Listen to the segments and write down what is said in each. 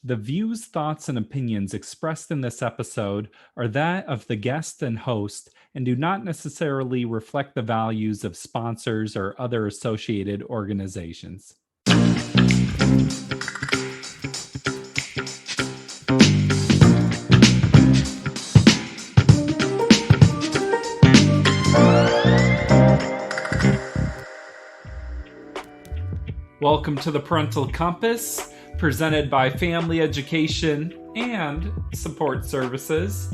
The views, thoughts, and opinions expressed in this episode are that of the guest and host and do not necessarily reflect the values of sponsors or other associated organizations. Welcome to the Parental Compass, presented by Family Education and Support Services.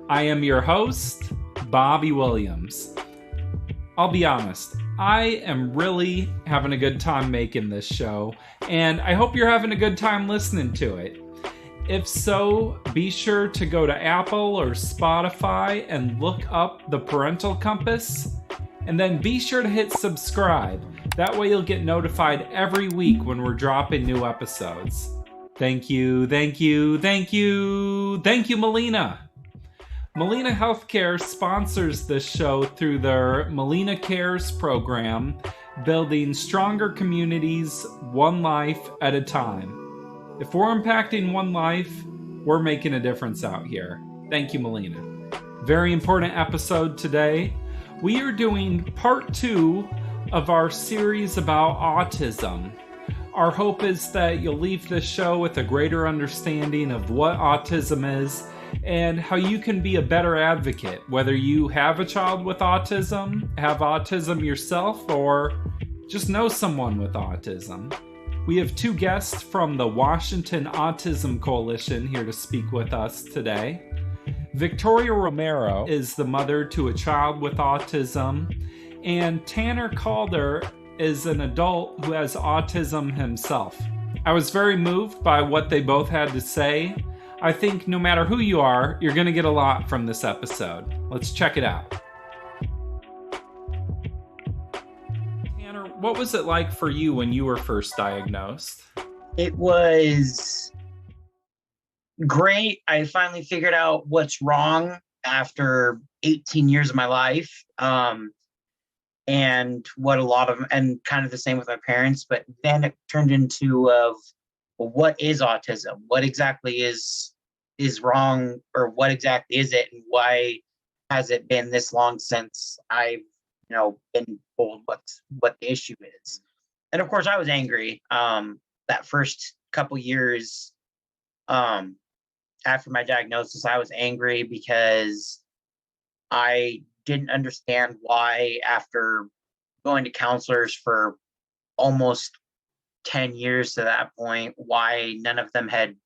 I am your host, Bobby Williams. I'll be honest, I am really having a good time making this show, and I hope you're having a good time listening to it. If so, be sure to go to Apple or Spotify and look up the Parental Compass, and then be sure to hit subscribe. That way you'll get notified every week when we're dropping new episodes. Thank you, thank you, thank you, thank you, Molina. Molina Healthcare sponsors this show through their Molina Cares program, building stronger communities one life at a time. If we're impacting one life, we're making a difference out here. Thank you, Molina. Very important episode today. We are doing part 2 of our series about autism. Our hope is that you'll leave this show with a greater understanding of what autism is and how you can be a better advocate, whether you have a child with autism, have autism yourself, or just know someone with autism. We have 2 guests from the Washington Autism Collation here to speak with us today. Victoria Romero is the mother to a child with autism, and Tanner Calder is an adult who has autism himself. I was very moved by what they both had to say. I think no matter who you are, you're going to get a lot from this episode. Let's check it out. Tanner, what was it like for you when you were first diagnosed? It was great. I finally figured out what's wrong after 18 years of my life. And what a lot of, and kind of the same with my parents, but then it turned into well, what is autism? What exactly is wrong, or what exactly is it, and why has it been this long since I've been told what the issue is? And of course I was angry that first couple years after my diagnosis. I was angry because I didn't understand why, after going to counselors for almost 10 years to that point, why none of them had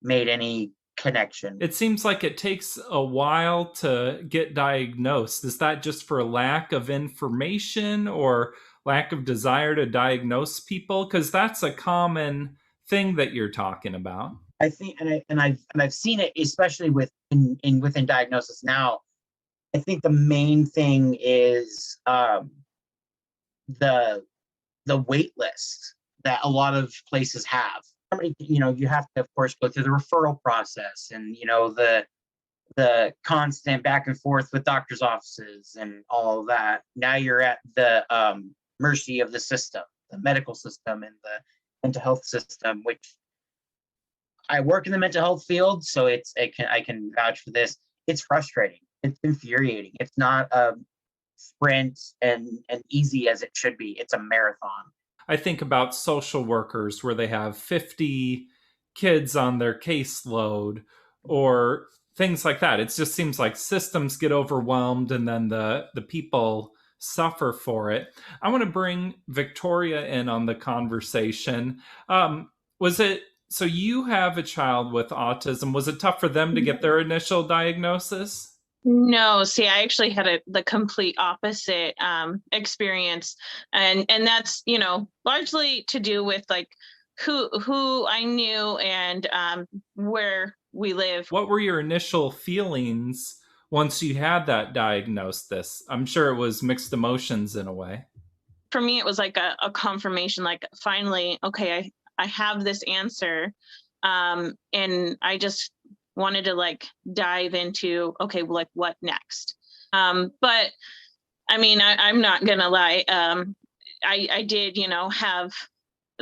made any connection. It seems like it takes a while to get diagnosed. Is that just for lack of information or lack of desire to diagnose people? Because that's a common thing that you're talking about. I think, and I've seen it, especially within diagnosis now. I think the main thing is the wait list that a lot of places have. You have to, of course, go through the referral process, and the constant back and forth with doctors' offices and all of that. Now you're at the mercy of the system, the medical system and the mental health system, which I work in the mental health field, so I can vouch for this. It's frustrating. It's infuriating. It's not a sprint and easy as it should be. It's a marathon. I think about social workers where they have 50 kids on their caseload or things like that. It just seems like systems get overwhelmed and then the people suffer for it. I want to bring Victoria in on the conversation. So you have a child with autism. Was it tough for them to get their initial diagnosis? No, see, I actually had the complete opposite experience, and that's largely to do with like who I knew and where we live. What were your initial feelings once you had that diagnosis? I'm sure it was mixed emotions in a way. For me, it was like a confirmation, like finally, okay, I have this answer, and I just wanted to like dive into, okay, well, like what next? But I mean, I'm not gonna lie. I did, have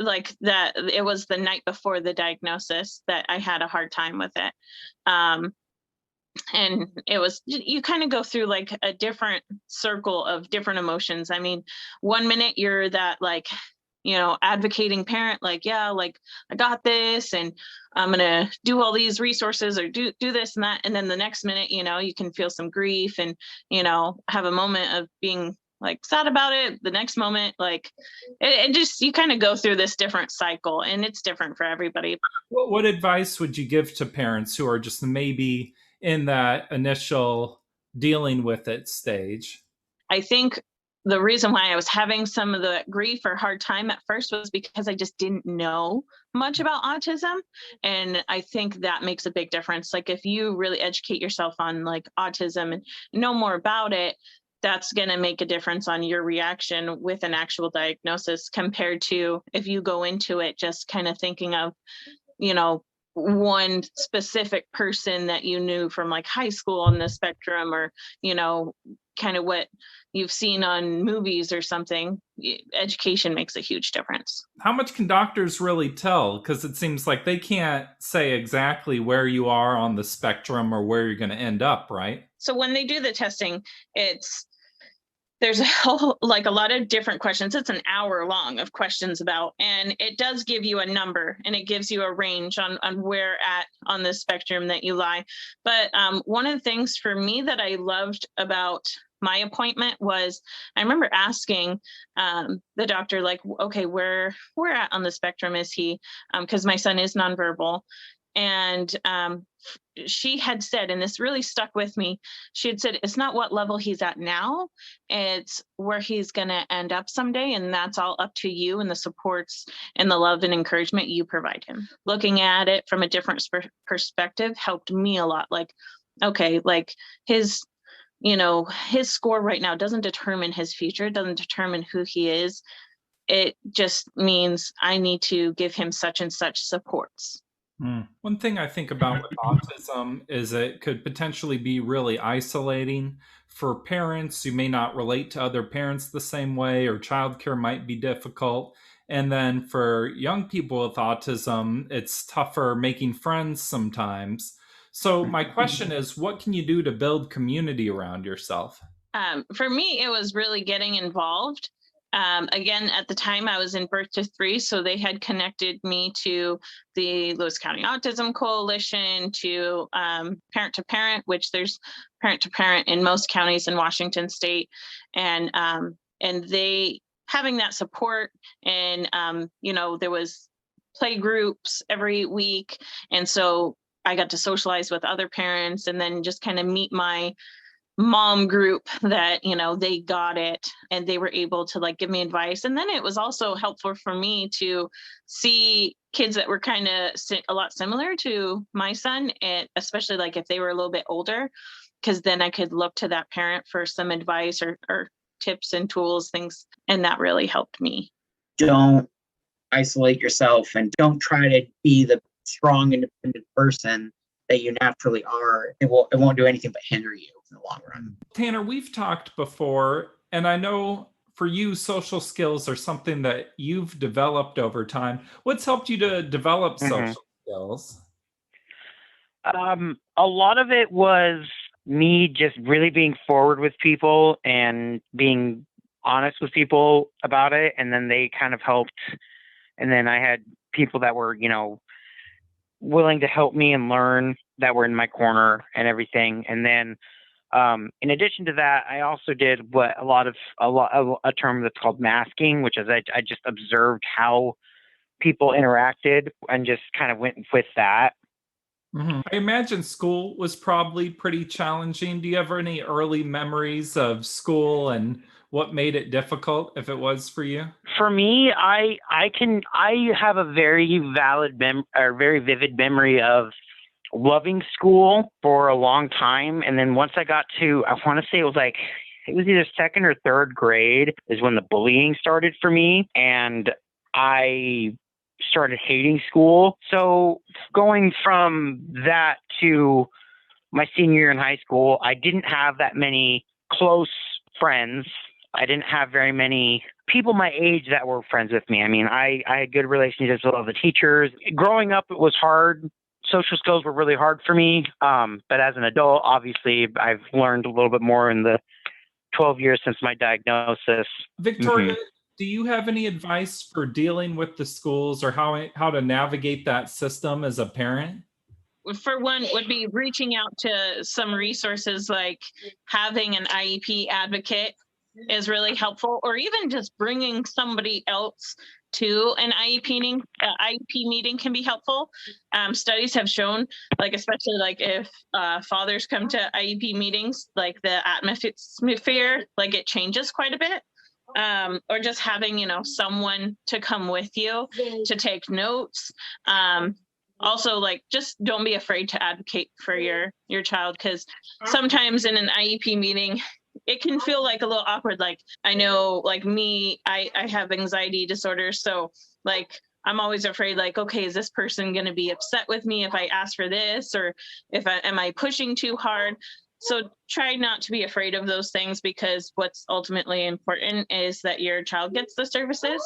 like that it was the night before the diagnosis that I had a hard time with it. And it was, you kind of go through like a different circle of different emotions. I mean, one minute you're that like, advocating parent, like, yeah, like I got this and I'm going to do all these resources or do this and that. And then the next minute, you can feel some grief and, have a moment of being like sad about it. The next moment, like it just, you kind of go through this different cycle, and it's different for everybody. What advice would you give to parents who are just maybe in that initial dealing with it stage? I think the reason why I was having some of the grief or hard time at first was because I just didn't know much about autism. And I think that makes a big difference. Like if you really educate yourself on like autism and know more about it, that's going to make a difference on your reaction with an actual diagnosis, compared to if you go into it just kind of thinking of, one specific person that you knew from like high school on the spectrum, or, kind of what you've seen on movies or something. Education makes a huge difference. How much can doctors really tell? Because it seems like they can't say exactly where you are on the spectrum or where you're going to end up, right? So when they do the testing, there's a lot of different questions. It's an hour long of questions about, and it does give you a number and it gives you a range on where at on the spectrum that you lie. But one of the things for me that I loved about my appointment was, I remember asking the doctor, like, okay, where at on the spectrum is he? Because my son is nonverbal. And she had said, and this really stuck with me, she had said, it's not what level he's at now, it's where he's going to end up someday. And that's all up to you and the supports and the love and encouragement you provide him. Looking at it from a different perspective helped me a lot. Like, okay, like his score right now doesn't determine his future, doesn't determine who he is. It just means I need to give him such and such supports. One thing I think about with autism is it could potentially be really isolating for parents who may not relate to other parents the same way, or childcare might be difficult. And then for young people with autism, it's tougher making friends sometimes. So my question is, what can you do to build community around yourself? For me, it was really getting involved. Again, at the time I was in birth to 3, so they had connected me to the Lewis County Autism Coalition, to Parent to Parent, which there's Parent to Parent in most counties in Washington State, and they having that support, and there was play groups every week, and so I got to socialize with other parents, and then just kind of meet my mom group that they got it and they were able to like give me advice. And then it was also helpful for me to see kids that were kind of a lot similar to my son, and especially like if they were a little bit older, because then I could look to that parent for some advice or tips and tools, things, and that really helped me. Don't isolate yourself and don't try to be the strong, independent person that you naturally are. It won't do anything but hinder you in the long run. Tanner, we've talked before, and I know for you, social skills are something that you've developed over time. What's helped you to develop social skills? A lot of it was me just really being forward with people and being honest with people about it. And then they kind of helped. And then I had people that were, willing to help me and learn, that were in my corner and everything. And then in addition to that, I also did what a term that's called masking, which is I just observed how people interacted and just kind of went with that. Mm-hmm. I imagine school was probably pretty challenging. Do you have any early memories of school and what made it difficult, if it was for you? For me, I have a very very vivid memory of loving school for a long time. And then once I got to, I want to say it was either second or third grade is when the bullying started for me. And I started hating school. So going from that to my senior year in high school, I didn't have that many close friends. I didn't have very many people my age that were friends with me. I mean, I had good relationships with all the teachers. Growing up, it was hard. Social skills were really hard for me. But as an adult, obviously, I've learned a little bit more in the 12 years since my diagnosis. Victoria, do you have any advice for dealing with the schools or how to navigate that system as a parent? For one, would be reaching out to some resources like having an IEP advocate is really helpful, or even just bringing somebody else to an IEP meeting can be helpful. Studies have shown, like, especially like if fathers come to IEP meetings, like the atmosphere, like it changes quite a bit. Or just having, someone to come with you to take notes. Also, like, just don't be afraid to advocate for your child, because sometimes in an IEP meeting, it can feel like a little awkward. Like, I know, like me, I have anxiety disorders. So like, I'm always afraid, like, okay, is this person going to be upset with me if I ask for this, or am I pushing too hard? So try not to be afraid of those things, because what's ultimately important is that your child gets the services.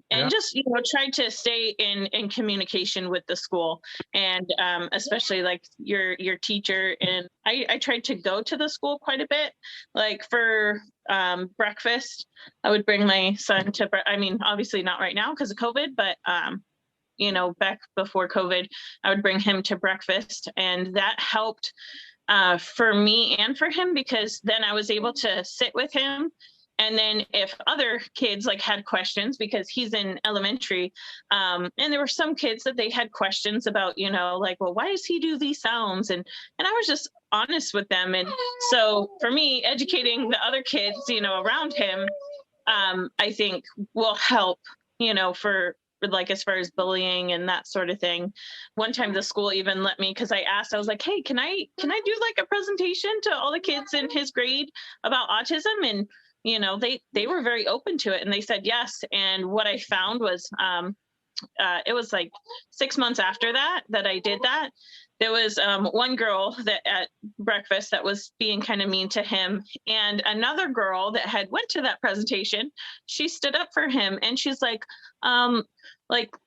And just, try to stay in communication with the school, and especially like your teacher. And I tried to go to the school quite a bit, like for breakfast. I would bring my son to, obviously not right now because of COVID, but back before COVID, I would bring him to breakfast, and that helped for me and for him, because then I was able to sit with him. And then if other kids like had questions, because he's in elementary, and there were some kids that they had questions about, like, well, why does he do these sounds? And I was just honest with them. And so for me, educating the other kids, around him, I think will help, for like, as far as bullying and that sort of thing. One time the school even let me, because I asked, I was like, hey, can I do like a presentation to all the kids in his grade about autism? And they were very open to it, and they said yes. And what I found was, it was like 6 months after that I did that. There was one girl that at breakfast that was being kind of mean to him, and another girl that had went to that presentation, she stood up for him, and she's like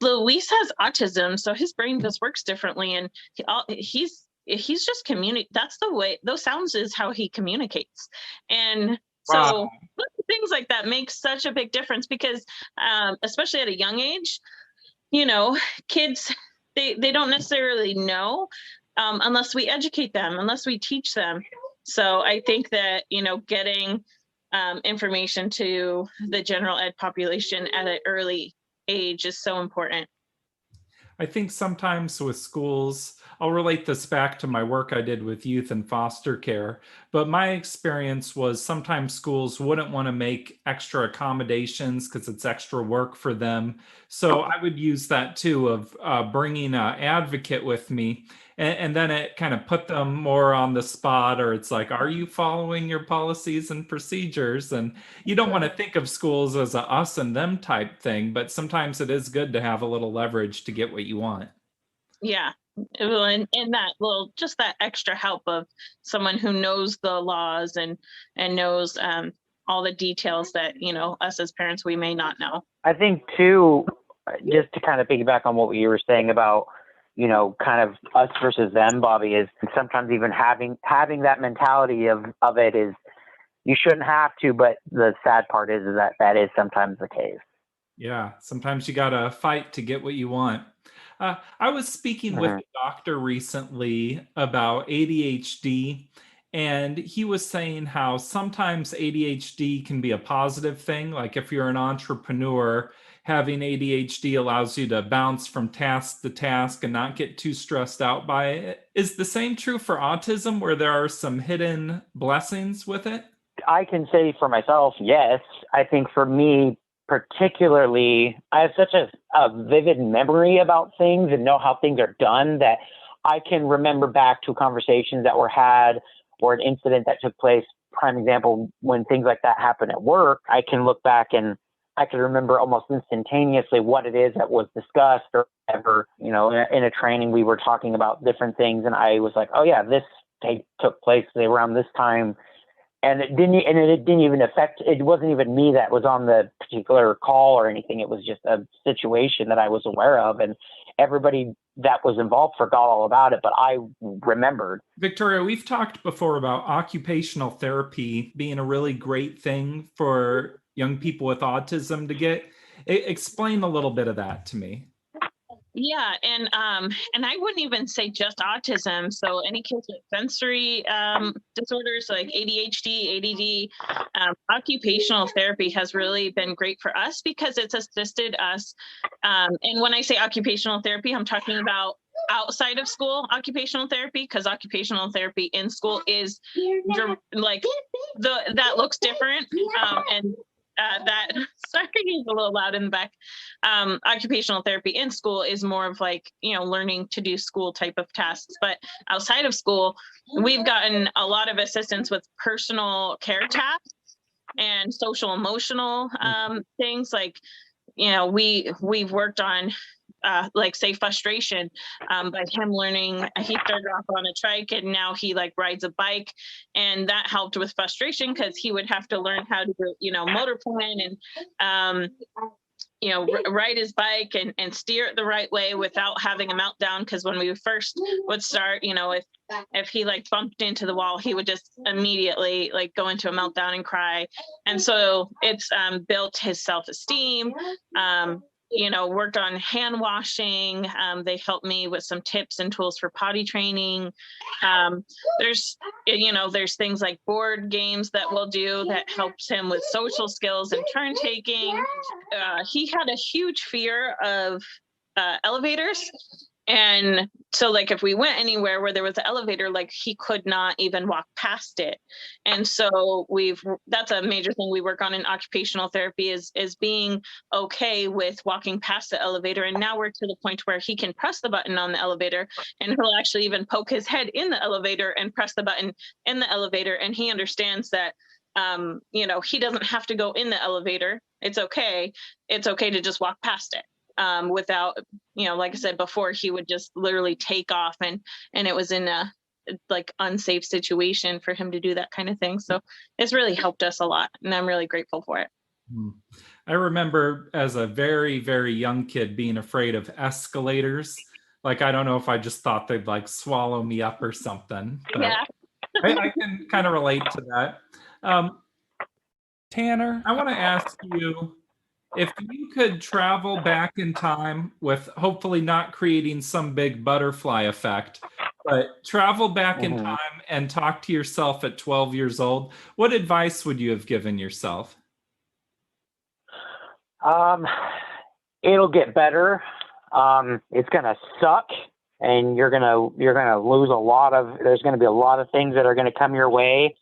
Luis has autism, so his brain just works differently, and he's just that's the way, those sounds is how he communicates. And so things like that make such a big difference, because especially at a young age, kids, they don't necessarily know unless we educate them, unless we teach them. So I think that, getting information to the general ed population at an early age is so important. I think sometimes with schools, I'll relate this back to my work I did with youth and foster care, but my experience was sometimes schools wouldn't want to make extra accommodations because it's extra work for them. So I would use that too, of bringing an advocate with me. And then it kind of put them more on the spot, or it's like, are you following your policies and procedures? And you don't want to think of schools as a us and them type thing, but sometimes it is good to have a little leverage to get what you want. Yeah. And that little, just that extra help of someone who knows the laws and knows all the details that, us as parents, we may not know. I think too, just to kind of piggyback on what you were saying about, kind of us versus them, Bobby, is sometimes even having that mentality of it is, you shouldn't have to, but the sad part is that is sometimes the case. Yeah, sometimes you gotta fight to get what you want. I was speaking with a doctor recently about ADHD, and he was saying how sometimes ADHD can be a positive thing. Like if you're an entrepreneur, having ADHD allows you to bounce from task to task and not get too stressed out by it. Is the same true for autism, where there are some hidden blessings with it? I can say for myself, yes. I think for me, particularly, I have such a vivid memory about things and know how things are done that I can remember back to conversations that were had or an incident that took place. Prime example, when things like that happen at work, I can look back and I can remember almost instantaneously what it is that was discussed, or whatever. In a training, we were talking about different things, and I was like, oh yeah, this took place around this time And it didn't even affect, it wasn't even me that was on the particular call or anything. It was just a situation that I was aware of, and everybody that was involved forgot all about it, but I remembered. Victoria, we've talked before about occupational therapy being a really great thing for young people with autism to get. Explain a little bit of that to me. Yeah, and I wouldn't even say just autism. So any kids with sensory disorders like ADHD, ADD, occupational therapy has really been great for us because it's assisted us. And when I say occupational therapy, I'm talking about outside of school occupational therapy, because occupational therapy in school is like that looks different. And that, sorry, it's a little loud in the back. Occupational therapy in school is more of like, learning to do school type of tasks. But outside of school, we've gotten a lot of assistance with personal care tasks and social emotional things. Like, we've worked on like say frustration by him learning. He started off on a trike and now he like rides a bike, and that helped with frustration because he would have to learn how to motor plan and ride his bike and steer it the right way without having a meltdown. Because when we first would start, if he like bumped into the wall, he would just immediately like go into a meltdown and cry. And so it's built his self-esteem. Worked on hand washing. They helped me with some tips and tools for potty training. There's things like board games that we'll do that helps him with social skills and turn taking. He had a huge fear of elevators. And so like if we went anywhere where there was an elevator, like he could not even walk past it. And so that's a major thing we work on in occupational therapy is being okay with walking past the elevator. And now we're to the point where he can press the button on the elevator, and he'll actually even poke his head in the elevator and press the button in the elevator. And he understands that he doesn't have to go in the elevator. It's okay to just walk past it. Without, like I said before, he would just literally take off and it was in a like unsafe situation for him to do that kind of thing. So it's really helped us a lot, and I'm really grateful for it. I remember as a very, very young kid being afraid of escalators. Like, I don't know if I just thought they'd like swallow me up or something. But yeah. I can kind of relate to that. Tanner, I want to ask you, if you could travel back in time with hopefully not creating some big butterfly effect, but travel back in time and talk to yourself at 12 years old, what advice would you have given yourself? It'll get better. It's going to suck, and you're going to lose there's going to be a lot of things that are going to come your way,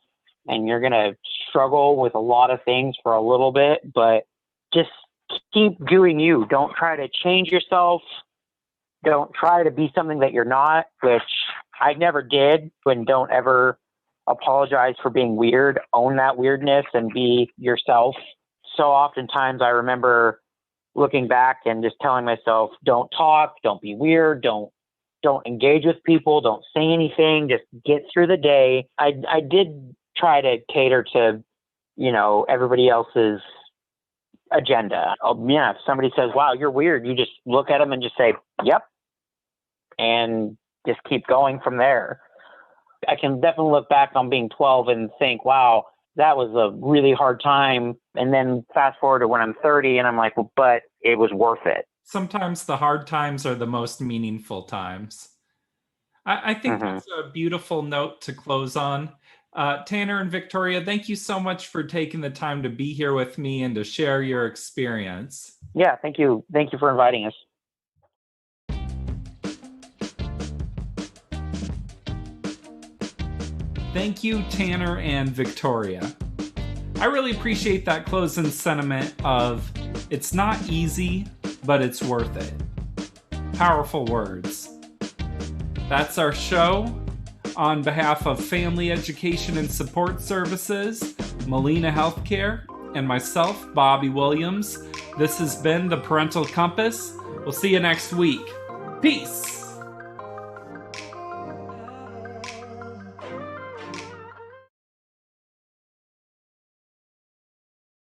and you're going to struggle with a lot of things for a little bit, but just keep doing you. Don't try to change yourself. Don't try to be something that you're not, which I never did. And don't ever apologize for being weird. Own that weirdness and be yourself. So oftentimes I remember looking back and just telling myself, don't talk, don't be weird, don't engage with people, don't say anything, just get through the day. I did try to cater to, everybody else's agenda. If somebody says, wow, you're weird, you just look at them and just say, yep, and just keep going from there. I can definitely look back on being 12 and think, wow, that was a really hard time. And then fast forward to when I'm 30 and I'm like, well, but it was worth it. Sometimes the hard times are the most meaningful times. I think that's a beautiful note to close on. Tanner and Victoria, thank you so much for taking the time to be here with me and to share your experience. Yeah, thank you. Thank you for inviting us. Thank you, Tanner and Victoria. I really appreciate that closing sentiment of, it's not easy, but it's worth it. Powerful words. That's our show. On behalf of Family Education and Support Services, Molina Healthcare, and myself, Bobby Williams, this has been The Parental Compass. We'll see you next week. Peace.